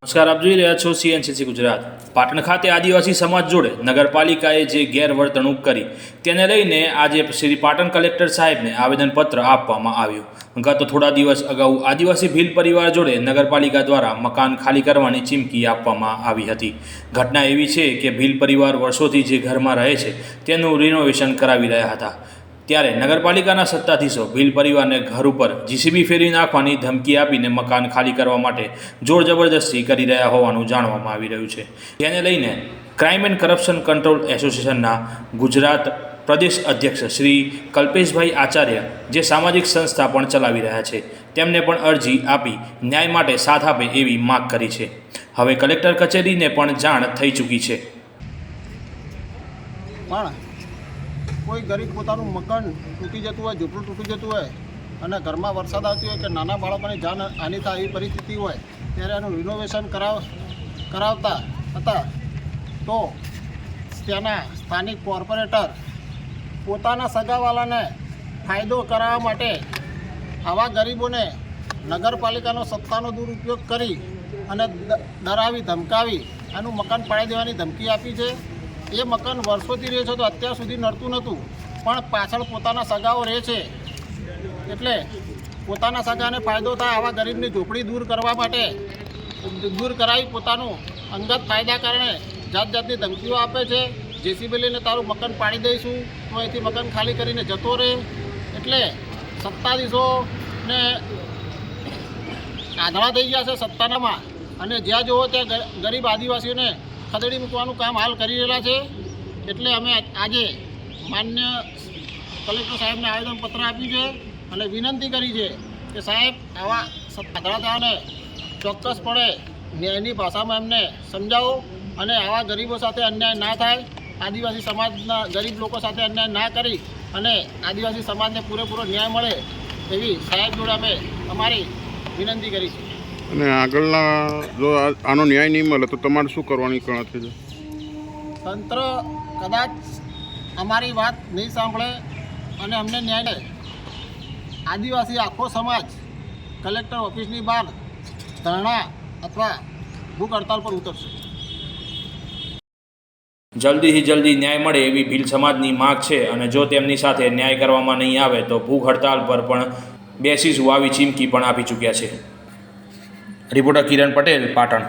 નમસ્કાર, આપ જોઈ રહ્યા છો CNCC ગુજરાત। પાટણ ખાતે આદિવાસી સમાજ જોડે નગરપાલિકાએ જે ગેરવર્તણૂક કરી તેને લઈને આજે શ્રી પાટણ કલેક્ટર સાહેબને આવેદનપત્ર આપવામાં આવ્યું। ગત થોડા દિવસ અગાઉ આદિવાસી ભીલ પરિવાર જોડે નગરપાલિકા દ્વારા મકાન ખાલી કરવાની ચીમકી આપવામાં આવી હતી। ઘટના એવી છે કે ભીલ પરિવાર વર્ષોથી જે ઘરમાં રહે છે તેનું રિનોવેશન કરાવી રહ્યા હતા, ત્યારે નગરપાલિકાના સત્તાધીશો ભીલ પરિવારને ઘર ઉપર જીસીબી ફેરવી નાખવાની ધમકી આપીને મકાન ખાલી કરવા માટે જોર જબરદસ્તી કરી રહ્યા હોવાનું જાણવામાં આવી રહ્યું છે। તેને લઈને ક્રાઇમ એન્ડ કરપ્શન કંટ્રોલ એસોસિએશનના ગુજરાત પ્રદેશ અધ્યક્ષ શ્રી કલ્પેશભાઈ આચાર્ય, જે સામાજિક સંસ્થા પણ ચલાવી રહ્યા છે, તેમને પણ અરજી આપી ન્યાય માટે સાથ આપે એવી માગ કરી છે। હવે કલેક્ટર કચેરીને પણ જાણ થઈ ચૂકી છે। કોઈ ગરીબ પોતાનું મકાન તૂટી જતું હોય, ઝૂંપડું તૂટી જતું હોય અને ઘરમાં વરસાદ આવતી હોય કે નાના બાળકોની જાન હાનિ થાય એવી પરિસ્થિતિ હોય ત્યારે એનું રિનોવેશન કરાવતા હતા, તો ત્યાંના સ્થાનિક કોર્પોરેટર પોતાના સગાવાલાને ફાયદો કરાવવા માટે આવા ગરીબોને નગરપાલિકાનો સત્તાનો દુરુપયોગ કરી અને ડરાવી ધમકાવી એનું મકાન પાડી દેવાની ધમકી આપી છે। એ મકાન વર્ષોથી રહે છે તો અત્યાર સુધી નડતું નહોતું, પણ પાછળ પોતાના સગાઓ રહે છે એટલે પોતાના સગાને ફાયદો થાય આવા ગરીબની ઝૂંપડી દૂર કરાવી પોતાનું અંગત ફાયદા કારણે જાતની ધમકીઓ આપે છે। જેસીબી લઈને તારું મકાન પાડી દઈશું તો અહીંથી મકાન ખાલી કરીને જતો રહે। એટલે સત્તાધીશોને આંધળા થઈ ગયા છે સત્તાનામાં, અને જ્યાં જુઓ ત્યાં ગરીબ આદિવાસીઓને ખદેડી મૂકવાનું કામ હાલ કરી રહેલા છે। એટલે અમે આજે માન્ય કલેક્ટર સાહેબને આવેદનપત્ર આપ્યું છે અને વિનંતી કરી છે કે સાહેબ આવા આંધળાતાને ચોક્કસપણે ન્યાયની ભાષામાં એમને સમજાવો અને આવા ગરીબો સાથે અન્યાય ના થાય, આદિવાસી સમાજના ગરીબ લોકો સાથે અન્યાય ના કરી અને આદિવાસી સમાજને પૂરેપૂરો ન્યાય મળે એવી સાહેબ જોડે અમે અમારી વિનંતી કરી છે। અને આગળના જો આનો ન્યાય નહીં મળે તો તમારે શું કરવાની ગણતરી છે? તંત્ર કદાચ અમારી વાત નહીં સાંભળે અને અમને ન્યાય મળે, આદિવાસી આખો સમાજ કલેક્ટર ઓફિસની બહાર ધરણા અથવા ભૂખ હડતાલ પર ઉતરશે। જલ્દીથી જલ્દી ન્યાય મળે એવી ભીલ સમાજની માગ છે, અને જો તેમની સાથે ન્યાય કરવામાં નહીં આવે તો ભૂખ હડતાલ પર પણ બેસીશું આવી ચીમકી પણ આપી ચૂક્યા છે। રિપોર્ટર કિરણ પટેલ, પાટણ।